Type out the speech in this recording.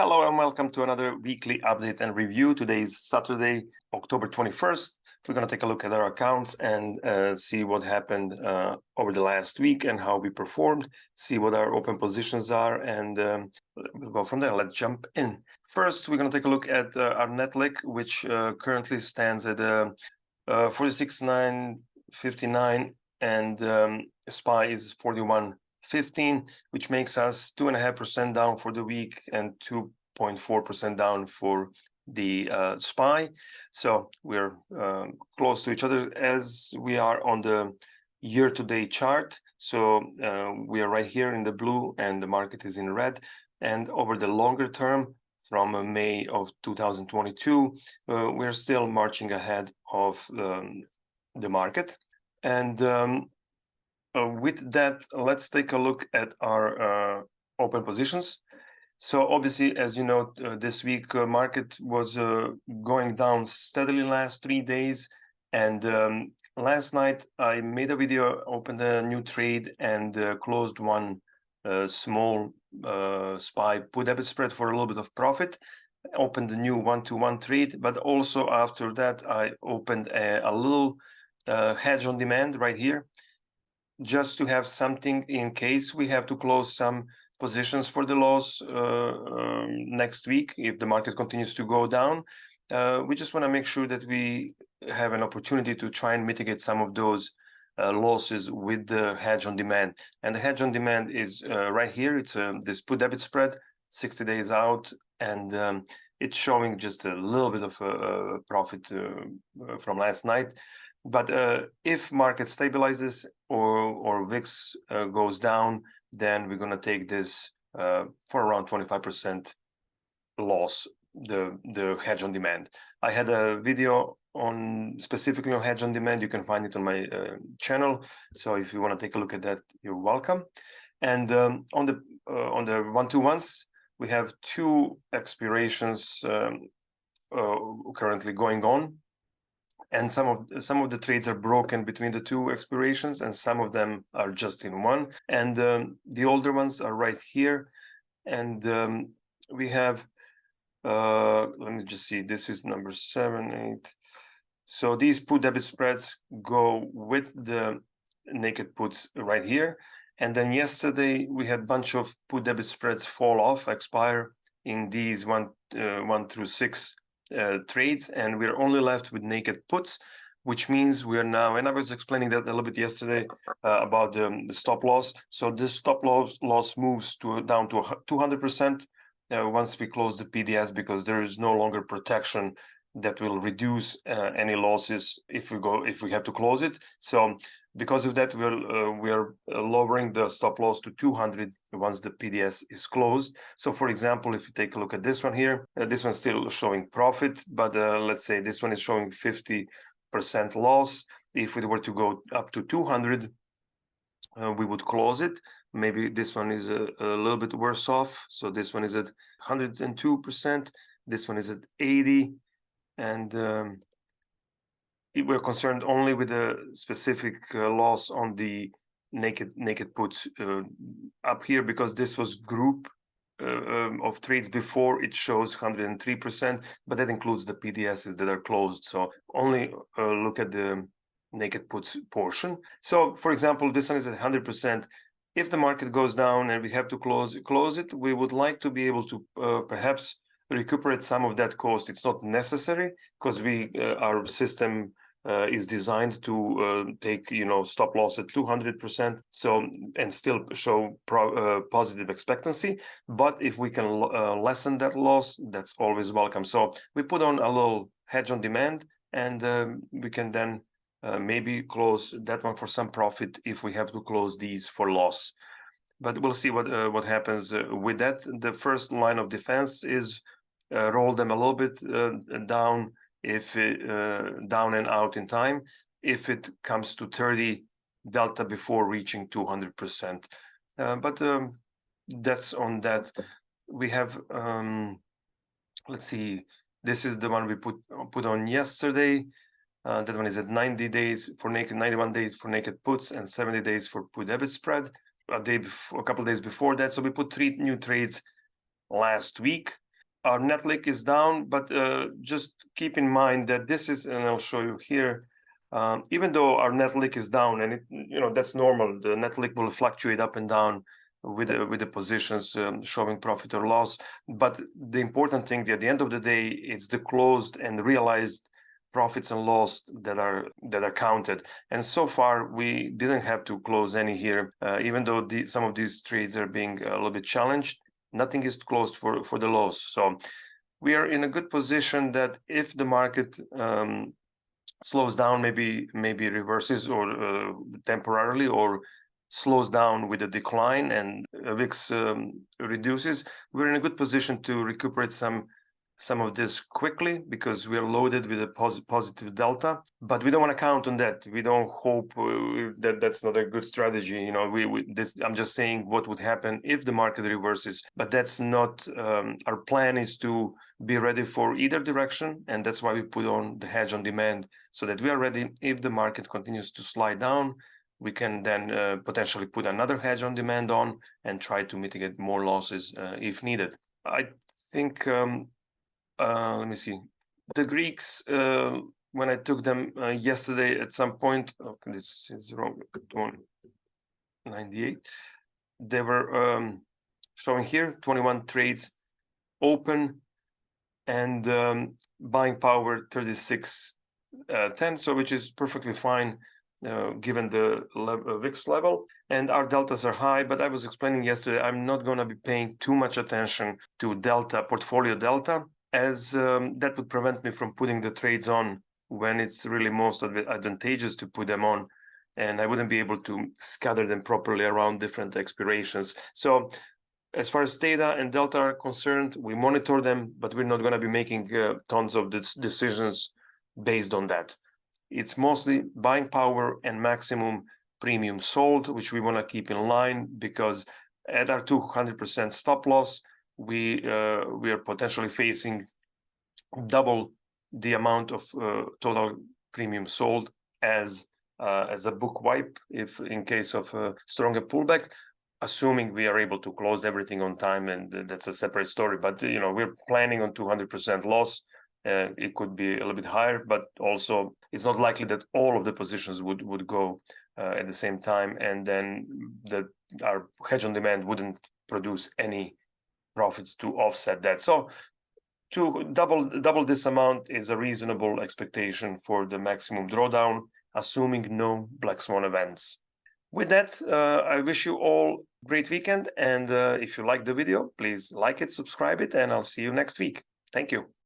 Hello and welcome to another weekly update and review. Today is Saturday, October 21st. We're going to take a look at our accounts and see what happened over the last week and how we performed, see what our open positions are, and we'll go from there. Let's jump in. First, we're going to take a look at our net lick, which currently stands at 46,959 and SPY is 41.15, which makes us 2.5% down for the week and 2.4% down for the SPY. So we're close to each other as we are on the year-to-date chart. So we are right here in the blue and the market is in red. And over the longer term, from May of 2022, we're still marching ahead of the market. And with that, let's take a look at our open positions. So obviously, as you know, this week market was going down steadily last 3 days. And last night I made a video, opened a new trade and closed one small SPY put debit spread for a little bit of profit. Opened a new 1-to-1 trade, but also after that I opened a little hedge on demand right here, just to have something in case we have to close some positions for the loss next week if the market continues to go down. We just want to make sure that we have an opportunity to try and mitigate some of those losses with the hedge on demand. And the hedge on demand is right here. It's this put debit spread 60 days out, and it's showing just a little bit of profit from last night. But if market stabilizes or VIX goes down, then we're going to take this for around 25% loss, the hedge on demand. I had a video on specifically on hedge on demand. You can find it on my channel. So if you want to take a look at that, you're welcome. And on the 1-to-1s, we have 2 expirations currently going on. And some of the trades are broken between the 2 expirations, and some of them are just in one. And the older ones are right here. And we have, let me just see, this is number 7, 8. So these put debit spreads go with the naked puts right here. And then yesterday we had a bunch of put debit spreads fall off, expire in these 1 through 6 trades, and we're only left with naked puts, which means we are now, and I was explaining that a little bit yesterday about the stop loss. So this stop loss moves down to 200% once we close the PDS, because there is no longer protection that will reduce any losses if we have to close it. So because of that, we are lowering the stop loss to 200 once the PDS is closed. So for example, if you take a look at this one here, this one's still showing profit, but let's say this one is showing 50% loss. If we were to go up to 200, we would close it. Maybe this one is a little bit worse off. So this one is at 102%. This one is at 80%. And we're concerned only with a specific loss on the naked puts up here, because this was group of trades before. It shows 103%, but that includes the PDSs that are closed. So only look at the naked puts portion. So for example, this one is at 100%. If the market goes down and we have to close it, we would like to be able to perhaps recuperate some of that cost. It's not necessary, because our system is designed to take stop loss at 200%, so and still show positive expectancy. But if we can lessen that loss, that's always welcome. So we put on a little hedge on demand, and we can then maybe close that one for some profit if we have to close these for loss. But we'll see what happens with that. The first line of defense is roll them a little bit down, if down and out in time, if it comes to 30 delta before reaching 200%. But that's on that. We have let's see, this is the one we put on yesterday. That one is at 90 days for naked, 91 days for naked puts, and 70 days for put debit spread. A couple of days before that. So we put 3 new trades last week. our net lick is down, but just keep in mind that this is, and I'll show you here, even though our net lick is down, and that's normal. The net lick will fluctuate up and down with the positions showing profit or loss. But the important thing, at the end of the day, it's the closed and realized profits and loss that are counted. And so far, we didn't have to close any here, even though some of these trades are being a little bit challenged. Nothing is closed for the loss. So we are in a good position that if the market slows down, maybe reverses or temporarily, or slows down with a decline and VIX reduces, we're in a good position to recuperate some of this quickly, because we are loaded with a positive delta. But we don't want to count on that. We don't hope that's not a good strategy. I'm just saying what would happen if the market reverses, but that's not our plan. Is to be ready for either direction, and that's why we put on the hedge on demand, so that we are ready if the market continues to slide down. We can then potentially put another hedge on demand on and try to mitigate more losses if needed. I think let me see. The Greeks, when I took them yesterday at some point, okay, this is wrong, 98. They were showing here 21 trades open, and buying power 36.10, so which is perfectly fine given the VIX level, and our deltas are high. But I was explaining yesterday, I'm not going to be paying too much attention to delta, portfolio delta, as that would prevent me from putting the trades on when it's really most advantageous to put them on, and I wouldn't be able to scatter them properly around different expirations. So as far as theta and delta are concerned, we monitor them, but we're not going to be making tons of decisions based on that. It's mostly buying power and maximum premium sold, which we want to keep in line, because at our 200% stop loss, we are potentially facing double the amount of total premium sold as a book wipe, if in case of a stronger pullback, assuming we are able to close everything on time, and that's a separate story. But we're planning on 200% loss. It could be a little bit higher, but also it's not likely that all of the positions would go at the same time, and then our hedge on demand wouldn't produce any profits to offset that. So to double this amount is a reasonable expectation for the maximum drawdown, assuming no black swan events. With that, I wish you all a great weekend, and if you like the video, please like it, subscribe it, and I'll see you next week. Thank you.